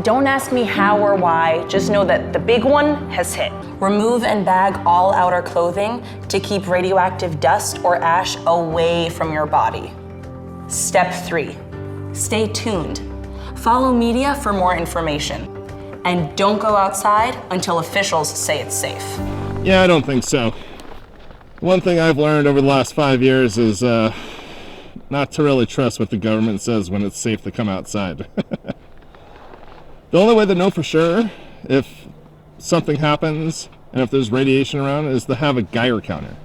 Don't ask me how or why, just know that the big one has hit. Remove and bag all outer clothing to keep radioactive dust or ash away from your body. Step 3, stay tuned. Follow media for more information. And don't go outside until officials say it's safe. Yeah, I don't think so. One thing I've learned over the last 5 years is not to really trust what the government says when it's safe to come outside. The only way to know for sure if something happens and if there's radiation around is to have a Geiger counter.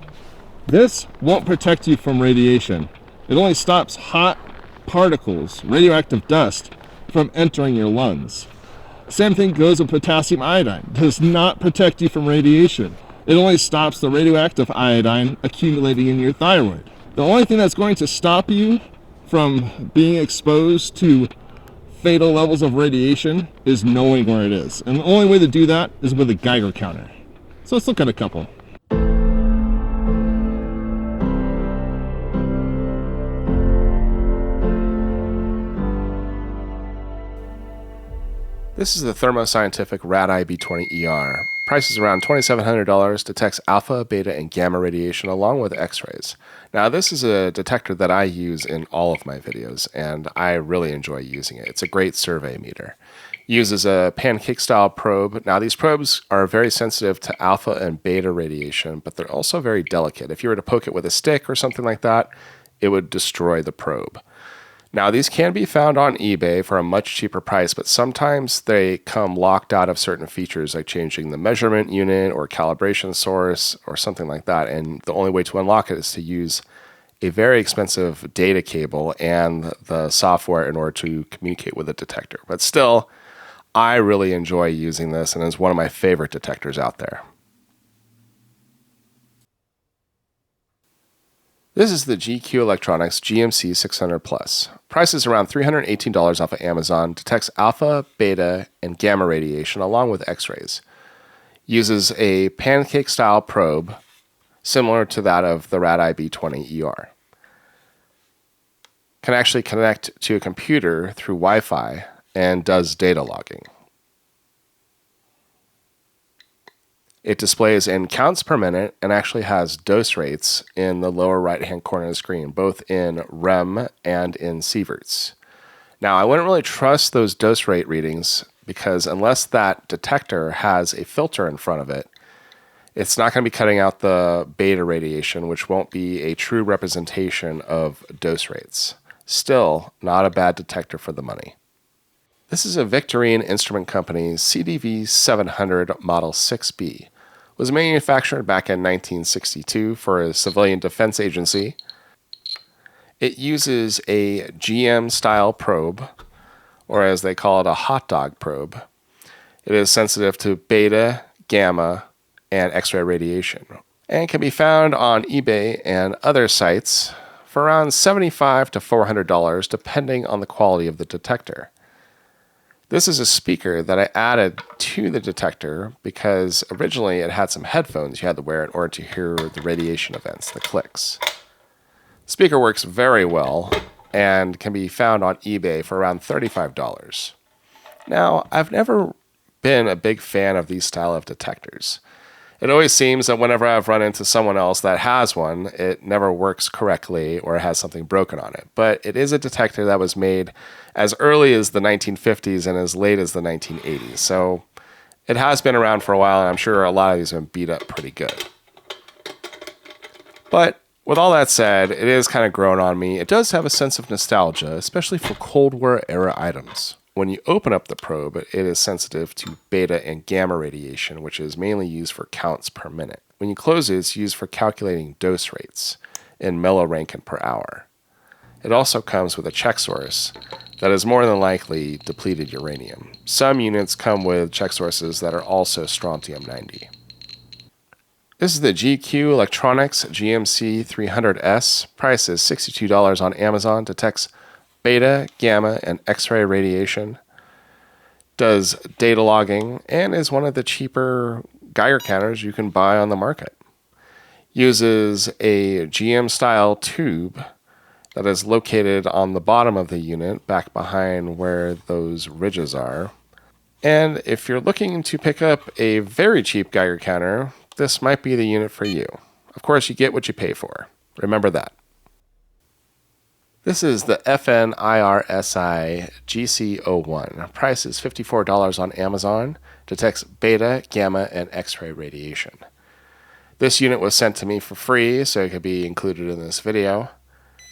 This won't protect you from radiation. It only stops hot particles, radioactive dust, from entering your lungs. Same thing goes with potassium iodine. It does not protect you from radiation. It only stops the radioactive iodine accumulating in your thyroid. The only thing that's going to stop you from being exposed to fatal levels of radiation is knowing where it is. And the only way to do that is with a Geiger counter. So let's look at a couple. This is the Thermo Scientific RadIB20ER. Price is around $2,700, detects alpha, beta, and gamma radiation along with X-rays. Now this is a detector that I use in all of my videos, and I really enjoy using it. It's a great survey meter. Uses a pancake-style probe. Now these probes are very sensitive to alpha and beta radiation, but they're also very delicate. If you were to poke it with a stick or something like that, it would destroy the probe. Now, these can be found on eBay for a much cheaper price, but sometimes they come locked out of certain features like changing the measurement unit or calibration source or something like that. And the only way to unlock it is to use a very expensive data cable and the software in order to communicate with the detector. But still, I really enjoy using this, and it's one of my favorite detectors out there. This is the GQ Electronics GMC 600 Plus. Price is around $318 off of Amazon. Detects alpha, beta, and gamma radiation along with X-rays. Uses a pancake-style probe similar to that of the RadIB20ER. Can actually connect to a computer through Wi-Fi and does data logging. It displays in counts per minute and actually has dose rates in the lower right-hand corner of the screen, both in REM and in sieverts. Now, I wouldn't really trust those dose rate readings because unless that detector has a filter in front of it, it's not going to be cutting out the beta radiation, which won't be a true representation of dose rates. Still, not a bad detector for the money. This is a Victorine Instrument Company CDV 700 Model 6B. Was manufactured back in 1962 for a civilian defense agency. It uses a GM-style probe, or as they call it, a hot dog probe. It is sensitive to beta, gamma, and X-ray radiation, and can be found on eBay and other sites for around $75 to $400, depending on the quality of the detector. This is a speaker that I added to the detector because originally it had some headphones you had to wear in order to hear the radiation events, the clicks. The speaker works very well and can be found on eBay for around $35. Now, I've never been a big fan of these style of detectors. It always seems that whenever I've run into someone else that has one, it never works correctly or it has something broken on it. But it is a detector that was made as early as the 1950s and as late as the 1980s. So it has been around for a while, and I'm sure a lot of these have been beat up pretty good. But with all that said, it is kind of grown on me. It does have a sense of nostalgia, especially for Cold War era items. When you open up the probe, it is sensitive to beta and gamma radiation, which is mainly used for counts per minute. When you close it, it's used for calculating dose rates in millirankin per hour. It also comes with a check source that is more than likely depleted uranium. Some units come with check sources that are also strontium-90. This is the GQ Electronics GMC 300S. Price is $62 on Amazon. Detects beta, gamma, and X-ray radiation. Does data logging and is one of the cheaper Geiger counters you can buy on the market. Uses a GM-style tube that is located on the bottom of the unit, back behind where those ridges are. And if you're looking to pick up a very cheap Geiger counter, this might be the unit for you. Of course, you get what you pay for. Remember that. This is the FNIRSI GC01. Price is $54 on Amazon. Detects beta, gamma, and X-ray radiation. This unit was sent to me for free, so it could be included in this video,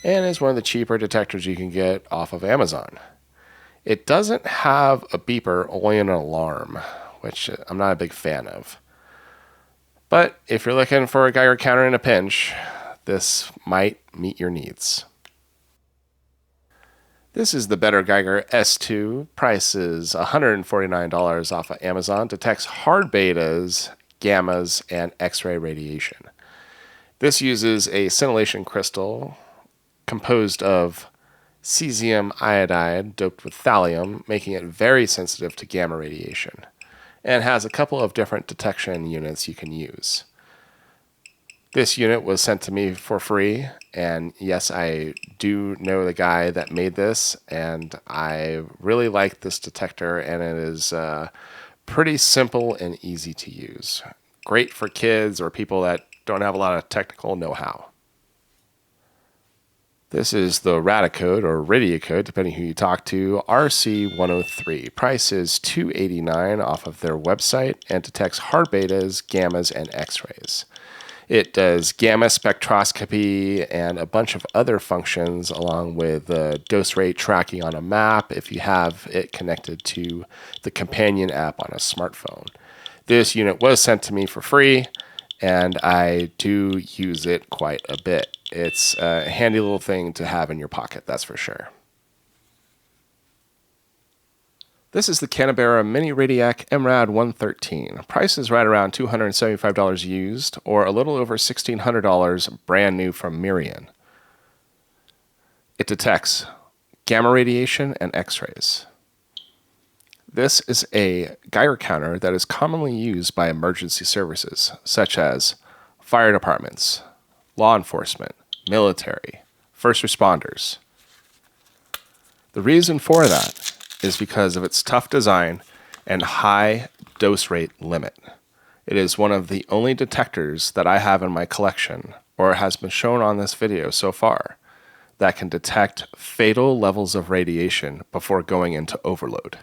and is one of the cheaper detectors you can get off of Amazon. It doesn't have a beeper, only an alarm, which I'm not a big fan of. But if you're looking for a Geiger counter in a pinch, this might meet your needs. This is the Better Geiger S2. Price is $149 off of Amazon. Detects hard betas, gammas, and X-ray radiation. This uses a scintillation crystal composed of cesium iodide doped with thallium, making it very sensitive to gamma radiation, and has a couple of different detection units you can use. This unit was sent to me for free, and yes, I do know the guy that made this, and I really like this detector, and it is pretty simple and easy to use. Great for kids or people that don't have a lot of technical know-how. This is the Radiacode or Radiacode, depending who you talk to, RC103. Price is $289 off of their website and detects hard betas, gammas, and X-rays. It does gamma spectroscopy and a bunch of other functions along with dose rate tracking on a map if you have it connected to the companion app on a smartphone. This unit was sent to me for free, and I do use it quite a bit. It's a handy little thing to have in your pocket, that's for sure. This is the Canberra Mini-Radiac MRAD 113. Price is right around $275 used, or a little over $1,600 brand new from Miriam. It detects gamma radiation and X-rays. This is a Geiger counter that is commonly used by emergency services, such as fire departments, law enforcement, military, first responders. The reason for that is because of its tough design and high dose rate limit. It is one of the only detectors that I have in my collection, or has been shown on this video so far, that can detect fatal levels of radiation before going into overload.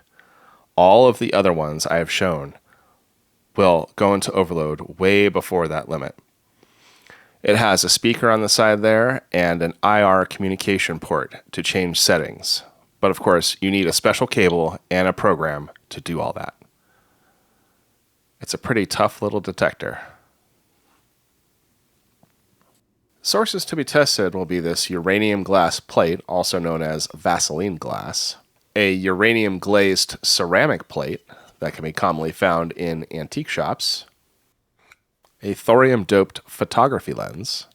All of the other ones I have shown will go into overload way before that limit. It has a speaker on the side there and an IR communication port to change settings. But of course, you need a special cable and a program to do all that. It's a pretty tough little detector. Sources to be tested will be this uranium glass plate, also known as Vaseline glass, a uranium glazed ceramic plate that can be commonly found in antique shops, a thorium doped photography lens,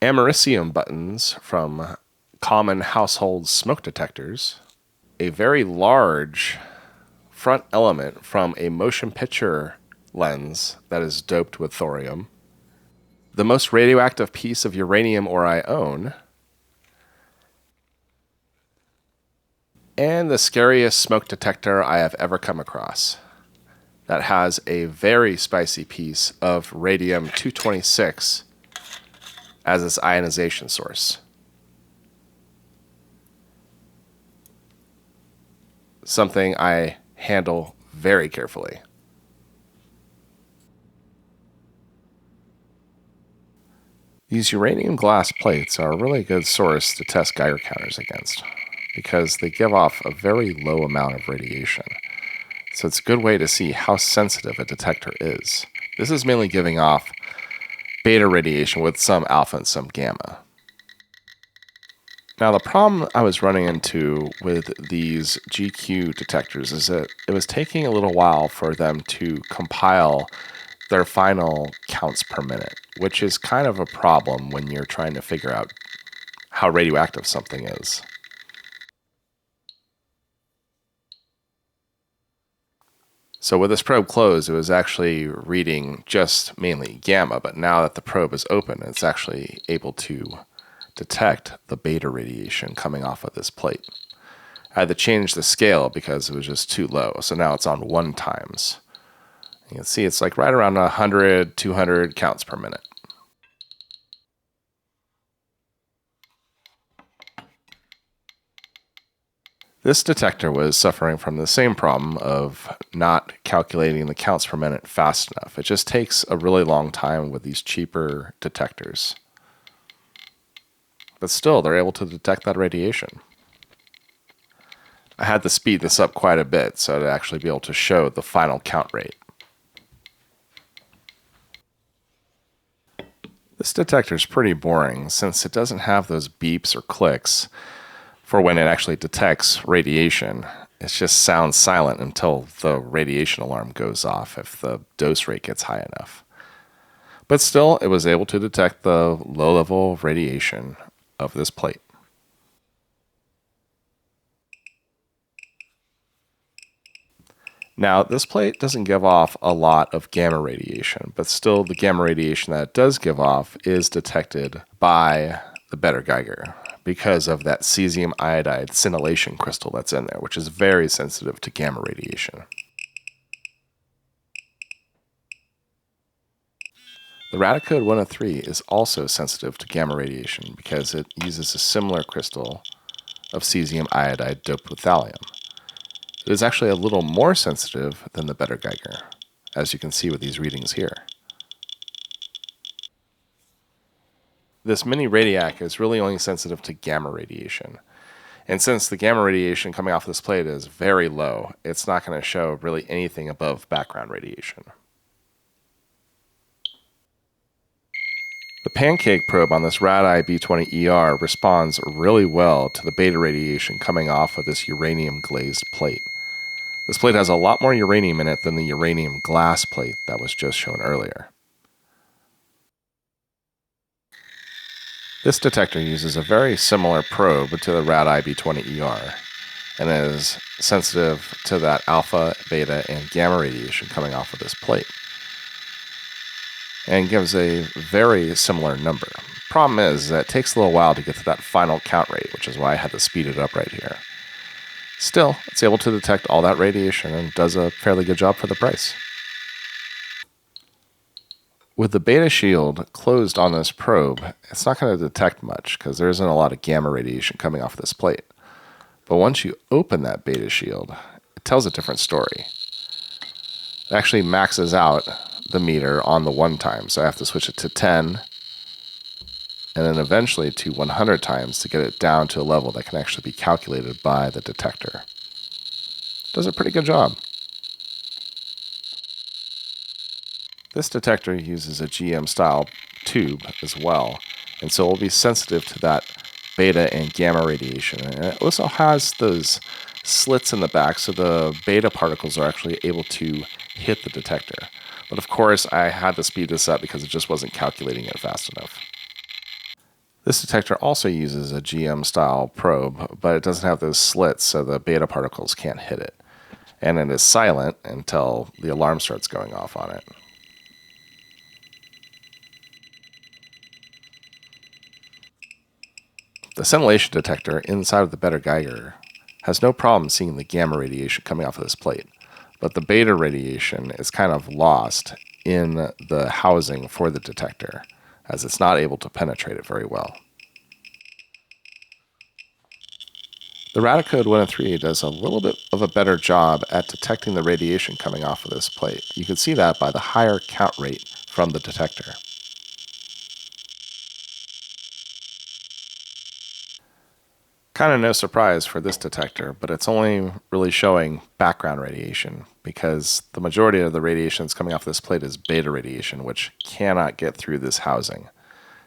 Americium buttons from common household smoke detectors, a very large front element from a motion picture lens that is doped with thorium, the most radioactive piece of uranium ore I own, and the scariest smoke detector I have ever come across that has a very spicy piece of radium-226 as its ionization source. Something I handle very carefully. These uranium glass plates are a really good source to test Geiger counters against because they give off a very low amount of radiation. So it's a good way to see how sensitive a detector is. This is mainly giving off beta radiation with some alpha and some gamma. Now, the problem I was running into with these GQ detectors is that it was taking a little while for them to compile their final counts per minute, which is kind of a problem when you're trying to figure out how radioactive something is. So with this probe closed, it was actually reading just mainly gamma, but now that the probe is open, it's actually able to detect the beta radiation coming off of this plate. I had to change the scale because it was just too low. So now it's on 1 times. You can see it's like right around 100, 200 counts per minute. This detector was suffering from the same problem of not calculating the counts per minute fast enough. It just takes a really long time with these cheaper detectors. But still, they're able to detect that radiation. I had to speed this up quite a bit so to actually be able to show the final count rate. This detector is pretty boring since it doesn't have those beeps or clicks for when it actually detects radiation. It just sounds silent until the radiation alarm goes off if the dose rate gets high enough. But still, it was able to detect the low level of radiation of this plate. Now, this plate doesn't give off a lot of gamma radiation, but still the gamma radiation that it does give off is detected by the better Geiger because of that cesium iodide scintillation crystal that's in there, which is very sensitive to gamma radiation. The Radiacode 103 is also sensitive to gamma radiation because it uses a similar crystal of cesium iodide doped with thallium. It is actually a little more sensitive than the better Geiger, as you can see with these readings here. This Mini-Radiac is really only sensitive to gamma radiation. And since the gamma radiation coming off this plate is very low, it's not going to show really anything above background radiation. The pancake probe on this Radii B20ER responds really well to the beta radiation coming off of this uranium glazed plate. This plate has a lot more uranium in it than the uranium glass plate that was just shown earlier. This detector uses a very similar probe to the Radii B20ER and is sensitive to that alpha, beta, and gamma radiation coming off of this plate, and gives a very similar number. Problem is that it takes a little while to get to that final count rate, which is why I had to speed it up right here. Still, it's able to detect all that radiation and does a fairly good job for the price. With the beta shield closed on this probe, it's not going to detect much because there isn't a lot of gamma radiation coming off this plate. But once you open that beta shield, it tells a different story. It actually maxes out the meter on the 1 time, so I have to switch it to 10 and then eventually to 100 times to get it down to a level that can actually be calculated by the detector. It does a pretty good job. This detector uses a GM style tube as well, and so it will be sensitive to that beta and gamma radiation. And it also has those slits in the back so the beta particles are actually able to hit the detector. But of course, I had to speed this up because it just wasn't calculating it fast enough. This detector also uses a GM style probe, but it doesn't have those slits so the beta particles can't hit it. And it is silent until the alarm starts going off on it. The scintillation detector inside of the better Geiger has no problem seeing the gamma radiation coming off of this plate, but the beta radiation is kind of lost in the housing for the detector, as it's not able to penetrate it very well. The Radiacode 103 does a little bit of a better job at detecting the radiation coming off of this plate. You can see that by the higher count rate from the detector. Kind of no surprise for this detector, but it's only really showing background radiation because the majority of the radiation that's coming off this plate is beta radiation, which cannot get through this housing.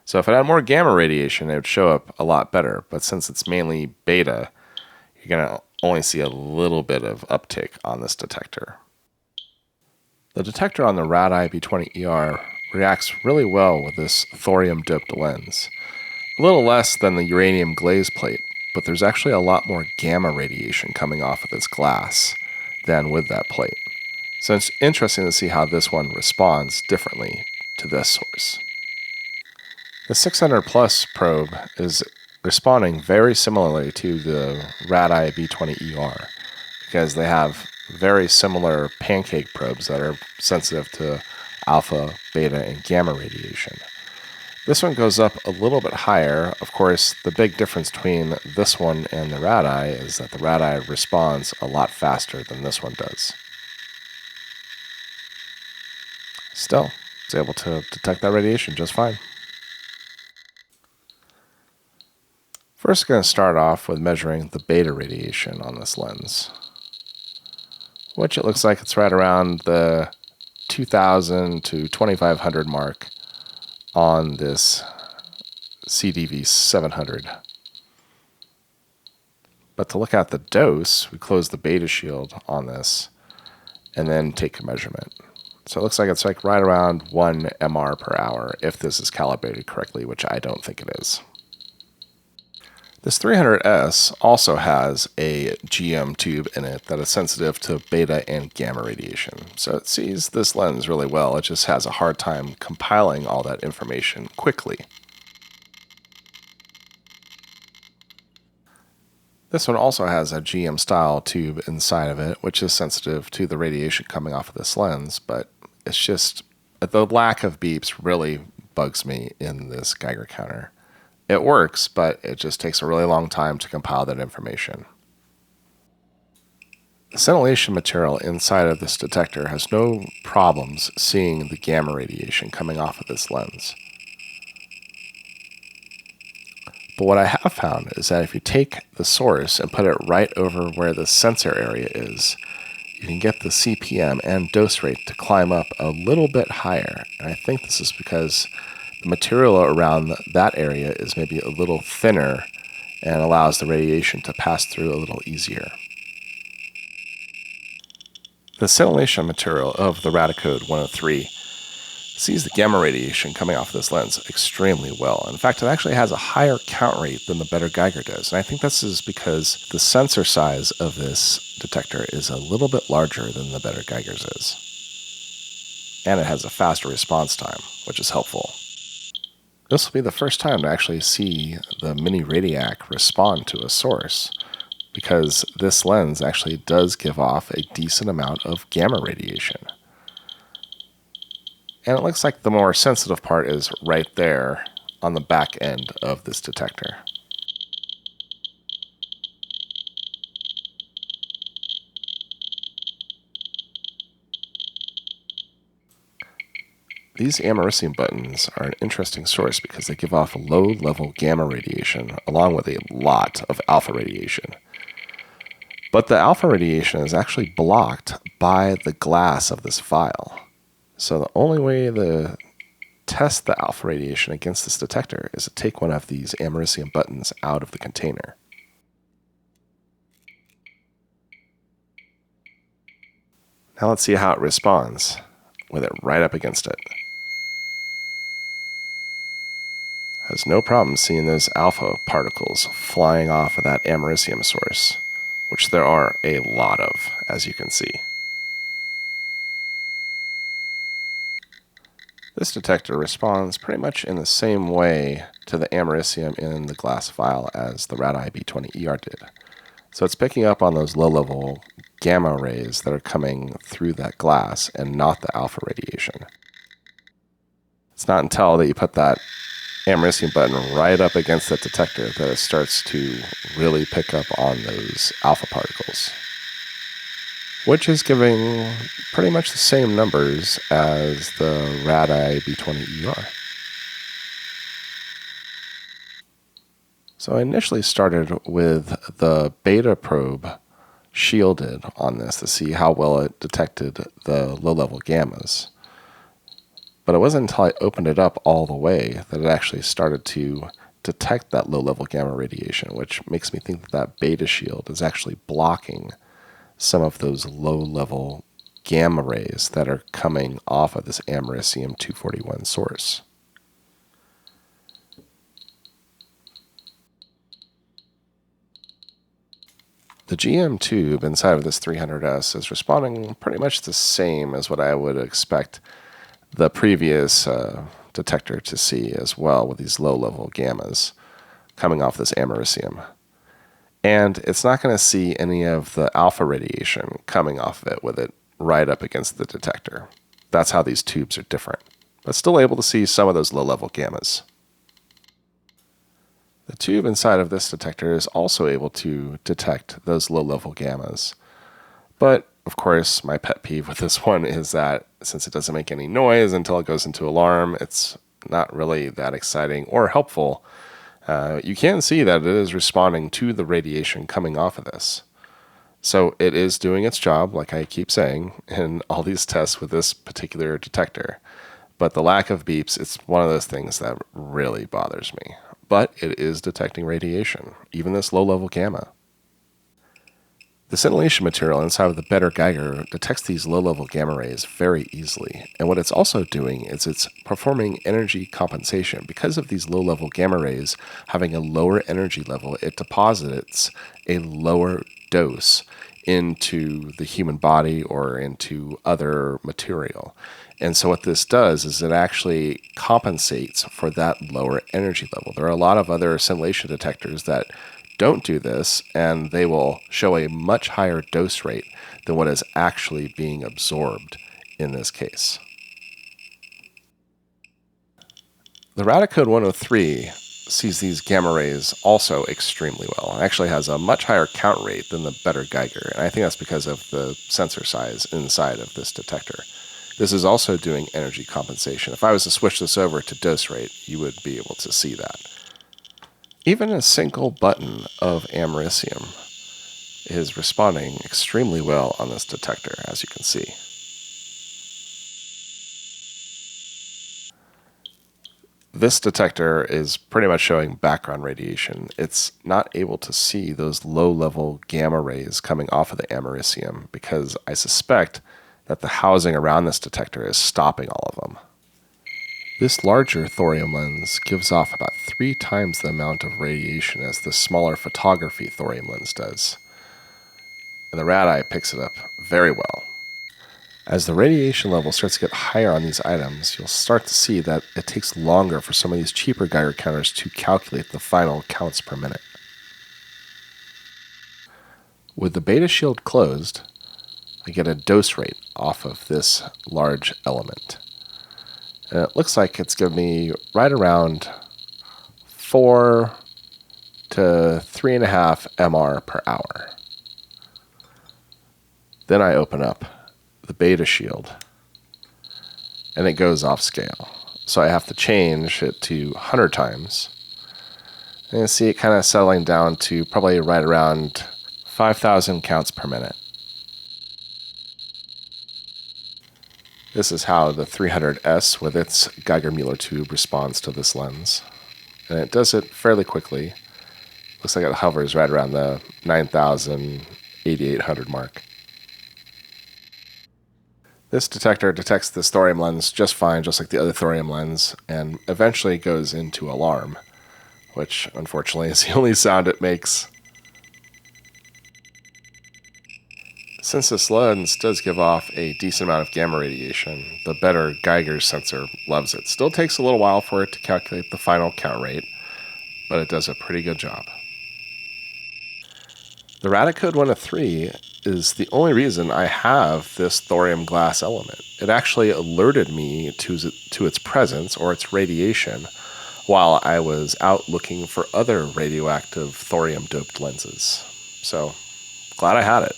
So if it had more gamma radiation, it would show up a lot better, but since it's mainly beta, you're going to only see a little bit of uptick on this detector. The detector on the Radii B20ER reacts really well with this thorium doped lens. A little less than the uranium glaze plate, but there's actually a lot more gamma radiation coming off of this glass than with that plate. So it's interesting to see how this one responds differently to this source. The 600 plus probe is responding very similarly to the Radii B20ER because they have very similar pancake probes that are sensitive to alpha, beta, and gamma radiation. This one goes up a little bit higher. Of course, the big difference between this one and the Radii is that the Radii responds a lot faster than this one does. Still, it's able to detect that radiation just fine. First, going to start off with measuring the beta radiation on this lens, which it looks like it's right around the 2000 to 2500 mark on this CDV 700. But to look at the dose, we close the beta shield on this and then take a measurement. So it looks like it's like right around 1 MR per hour if this is calibrated correctly, which I don't think it is. This 300S also has a GM tube in it that is sensitive to beta and gamma radiation. So it sees this lens really well. It just has a hard time compiling all that information quickly. This one also has a GM style tube inside of it, which is sensitive to the radiation coming off of this lens, but it's just the lack of beeps really bugs me in this Geiger counter. It works, but it just takes a really long time to compile that information. The scintillation material inside of this detector has no problems seeing the gamma radiation coming off of this lens. But what I have found is that if you take the source and put it right over where the sensor area is, you can get the CPM and dose rate to climb up a little bit higher. And I think this is because the material around that area is maybe a little thinner and allows the radiation to pass through a little easier. The scintillation material of the Radiacode 103 sees the gamma radiation coming off of this lens extremely well. In fact, it actually has a higher count rate than the better Geiger does. And I think this is because the sensor size of this detector is a little bit larger than the better Geiger's is. And it has a faster response time, which is helpful. This will be the first time to actually see the Mini-Radiac respond to a source, because this lens actually does give off a decent amount of gamma radiation. And it looks like the more sensitive part is right there on the back end of this detector. These Americium buttons are an interesting source because they give off low-level gamma radiation along with a lot of alpha radiation. But the alpha radiation is actually blocked by the glass of this vial. So the only way to test the alpha radiation against this detector is to take one of these Americium buttons out of the container. Now let's see how it responds with it right up against it. Has no problem seeing those alpha particles flying off of that Americium source, which there are a lot of, as you can see. This detector responds pretty much in the same way to the Americium in the glass vial as the Radii B20ER did. So it's picking up on those low-level gamma rays that are coming through that glass and not the alpha radiation. It's not until that you put that Americium button right up against that detector that it starts to really pick up on those alpha particles, which is giving pretty much the same numbers as the Radii B20ER. So I initially started with the beta probe shielded on this to see how well it detected the low-level gammas. But it wasn't until I opened it up all the way that it actually started to detect that low-level gamma radiation, which makes me think that that beta shield is actually blocking some of those low-level gamma rays that are coming off of this Americium 241 source. The GM tube inside of this 300S is responding pretty much the same as what I would expect the previous detector to see as well with these low-level gammas. coming off this americium. And it's not going to see any of the alpha radiation coming off of it with it right up against the detector. That's how these tubes are different, but still able to see some of those low-level gammas. The tube inside of this detector is also able to detect those low-level gammas. But, of course, my pet peeve with this one is that since it doesn't make any noise until it goes into alarm, it's not really that exciting or helpful. You can see that it is responding to the radiation coming off of this. So it is doing its job, like I keep saying, in all these tests with this particular detector. But the lack of beeps, it's one of those things that really bothers me. But it is detecting radiation, even this low-level gamma. The scintillation material inside of the better Geiger detects these low-level gamma rays very easily. And what it's also doing is it's performing energy compensation. Because of these low-level gamma rays having a lower energy level, it deposits a lower dose into the human body or into other material. And so what this does is it actually compensates for that lower energy level. There are a lot of other scintillation detectors that don't do this, and they will show a much higher dose rate than what is actually being absorbed in this case. The Radiacode 103 sees these gamma rays also extremely well. It actually has a much higher count rate than the better Geiger, and I think that's because of the sensor size inside of this detector. This is also doing energy compensation. If I was to switch this over to dose rate, you would be able to see that. Even a single button of americium is responding extremely well on this detector, as you can see. This detector is pretty much showing background radiation. It's not able to see those low-level gamma rays coming off of the americium because I suspect that the housing around this detector is stopping all of them. This larger thorium lens gives off about 3 times the amount of radiation as the smaller photography thorium lens does. And the rad eye picks it up very well. As the radiation level starts to get higher on these items, you'll start to see that it takes longer for some of these cheaper Geiger counters to calculate the final counts per minute. With the beta shield closed, I get a dose rate off of this large element. And it looks like it's giving me right around 4 to 3.5 MR per hour. Then I open up the beta shield, and it goes off scale. So I have to change it to 100 times. And you see it kind of settling down to probably right around 5,000 counts per minute. This is how the 300S with its Geiger-Müller tube responds to this lens. And it does it fairly quickly. Looks like it hovers right around the 9,000, 8,800 mark. This detector detects this thorium lens just fine, just like the other thorium lens, and eventually goes into alarm, which unfortunately is the only sound it makes. Since this lens does give off a decent amount of gamma radiation, the better Geiger sensor loves it. Still takes a little while for it to calculate the final count rate, but it does a pretty good job. The Radiacode 103 is the only reason I have this thorium glass element. It actually alerted me to its presence or its radiation while I was out looking for other radioactive thorium-doped lenses. So, glad I had it.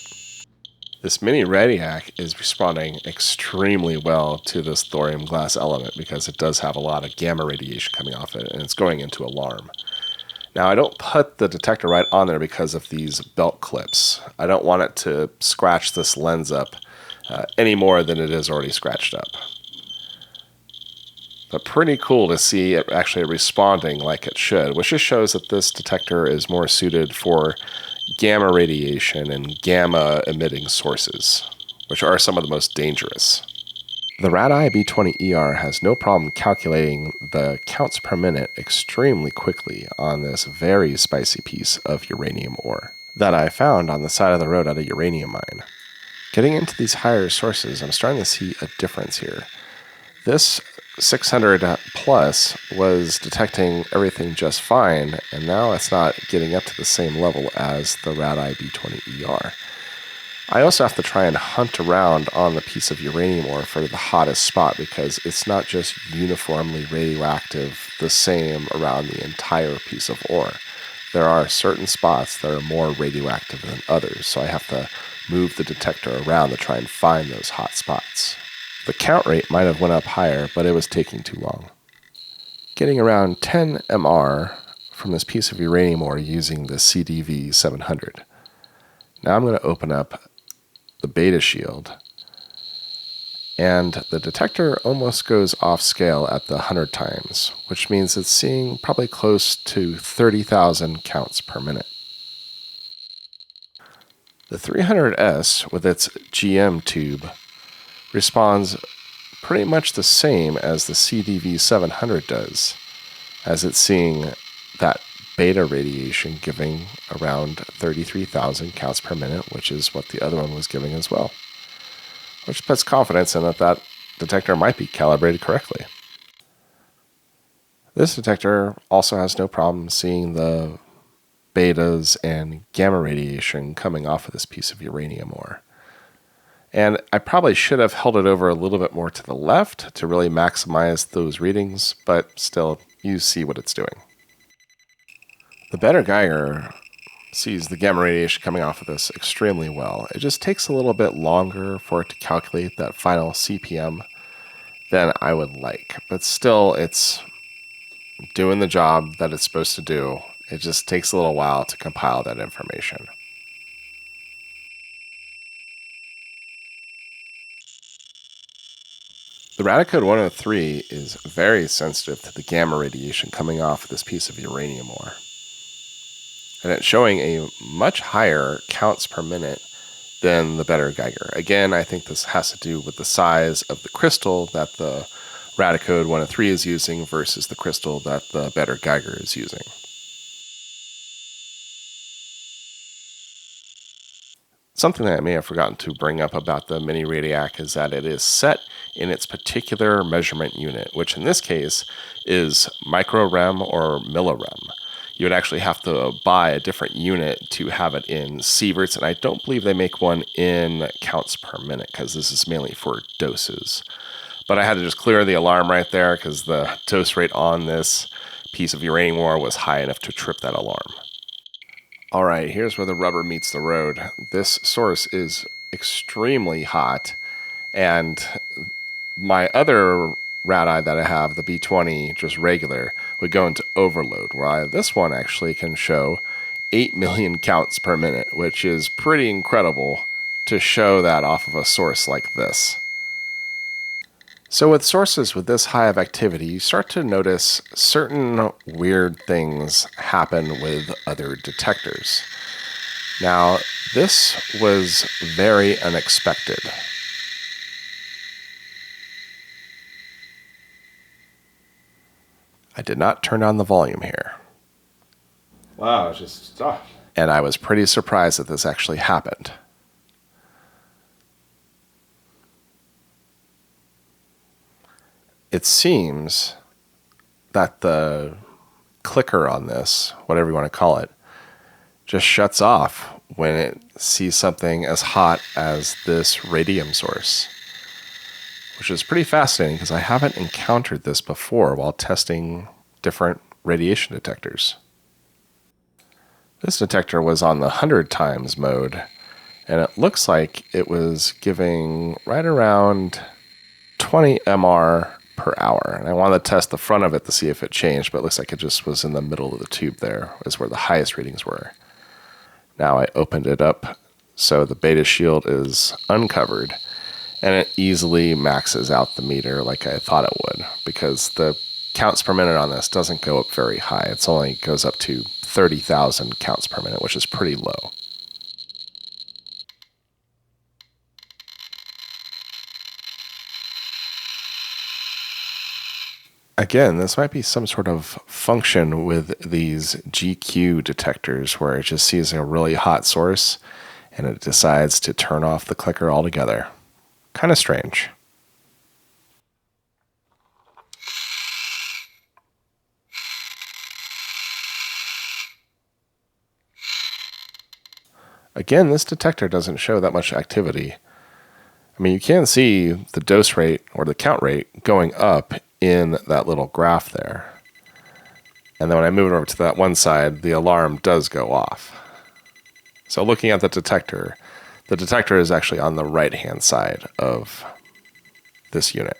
This Mini-Radiac is responding extremely well to this thorium glass element because it does have a lot of gamma radiation coming off it, and it's going into alarm. Now, I don't put the detector right on there because of these belt clips. I don't want it to scratch this lens up any more than it is already scratched up. But pretty cool to see it actually responding like it should, which just shows that this detector is more suited for gamma radiation and gamma emitting sources, which are some of the most dangerous. The Rad-Eye B20ER has no problem calculating the counts per minute extremely quickly on this very spicy piece of uranium ore that I found on the side of the road at a uranium mine. Getting into these higher sources, I'm starting to see a difference here. This 600 plus was detecting everything just fine, and now it's not getting up to the same level as the Radii B20ER. I also have to try and hunt around on the piece of uranium ore for the hottest spot because it's not just uniformly radioactive the same around the entire piece of ore. There are certain spots that are more radioactive than others, so I have to move the detector around to try and find those hot spots. The count rate might have went up higher, but it was taking too long. Getting around 10 MR from this piece of uranium ore using the CDV 700. Now I'm going to open up the beta shield, and the detector almost goes off scale at the 100 times, which means it's seeing probably close to 30,000 counts per minute. The 300S with its GM tube responds pretty much the same as the CDV 700 does, as it's seeing that beta radiation giving around 33,000 counts per minute, which is what the other one was giving as well, which puts confidence in that detector might be calibrated correctly. This detector also has no problem seeing the betas and gamma radiation coming off of this piece of uranium ore. And I probably should have held it over a little bit more to the left to really maximize those readings, but still, you see what it's doing. The better Geiger sees the gamma radiation coming off of this extremely well. It just takes a little bit longer for it to calculate that final CPM than I would like, but still, it's doing the job that it's supposed to do. It just takes a little while to compile that information. The Radiacode 103 is very sensitive to the gamma radiation coming off of this piece of uranium ore. And it's showing a much higher counts per minute than the better Geiger. Again, I think this has to do with the size of the crystal that the Radiacode 103 is using versus the crystal that the better Geiger is using. Something that I may have forgotten to bring up about the Mini-Radiac is that it is set in its particular measurement unit, which in this case is microrem or millirem. You would actually have to buy a different unit to have it in sieverts, and I don't believe they make one in counts per minute because this is mainly for doses. But I had to just clear the alarm right there because the dose rate on this piece of uranium ore was high enough to trip that alarm. All right, here's where the rubber meets the road. This source is extremely hot, and my other radii that I have, the B20, just regular, would go into overload, while this one actually can show 8 million counts per minute, which is pretty incredible to show that off of a source like this. So with sources with this high of activity, you start to notice certain weird things happen with other detectors. Now, this was very unexpected. I did not turn on the volume here. Wow, it's just stuck. And I was pretty surprised that this actually happened. It seems that the clicker on this, whatever you want to call it, just shuts off when it sees something as hot as this radium source, which is pretty fascinating because I haven't encountered this before while testing different radiation detectors. This detector was on the 100 times mode, and it looks like it was giving right around 20 MR per hour. And I wanted to test the front of it to see if it changed, but it looks like it just was in the middle of the tube there, is where the highest readings were. Now I opened it up, so the beta shield is uncovered, and it easily maxes out the meter like I thought it would, because the counts per minute on this doesn't go up very high. It only goes up to 30,000 counts per minute, which is pretty low. Again, this might be some sort of function with these GQ detectors where it just sees a really hot source and it decides to turn off the clicker altogether. Kind of strange. Again, this detector doesn't show that much activity. I mean, you can see the dose rate or the count rate going up in that little graph there. And then when I move it over to that one side, the alarm does go off. So looking at the detector is actually on the right-hand side of this unit.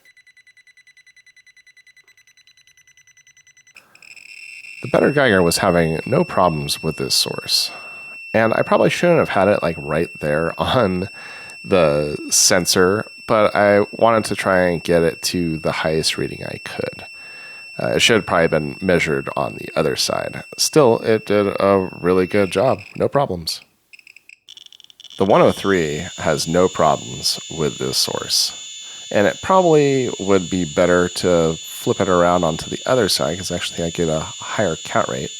The better Geiger was having no problems with this source. And I probably shouldn't have had it like right there on the sensor, but I wanted to try and get it to the highest reading I could. It should have probably been measured on the other side. Still, it did a really good job. No problems. The 103 has no problems with this source. And it probably would be better to flip it around onto the other side, because actually I get a higher count rate,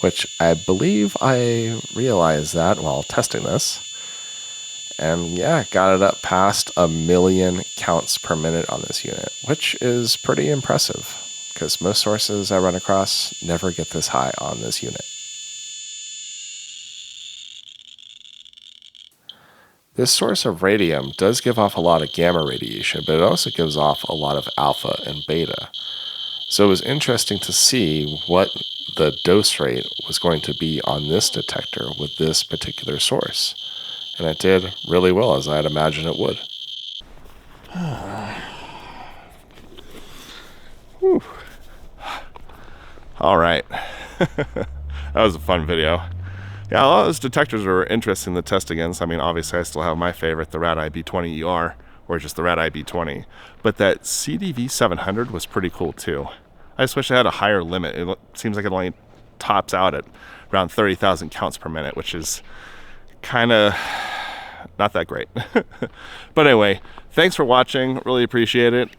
which I believe I realized that while testing this. And yeah, got it up past 1 million counts per minute on this unit, which is pretty impressive, because most sources I run across never get this high on this unit. This source of radium does give off a lot of gamma radiation, but it also gives off a lot of alpha and beta. So it was interesting to see what the dose rate was going to be on this detector with this particular source. And it did really well, as I'd imagine it would. Whew. All right. That was a fun video. Yeah, a lot of those detectors are interesting to test against. I mean, obviously I still have my favorite, the RadIB20ER, or just the RadIB20. But that CDV700 was pretty cool too. I just wish I had a higher limit. It seems like it only tops out at around 30,000 counts per minute, which is kind of not that great. But anyway, thanks for watching. Really appreciate it.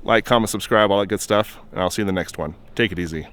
Like, comment, subscribe, all that good stuff. And I'll see you in the next one. Take it easy.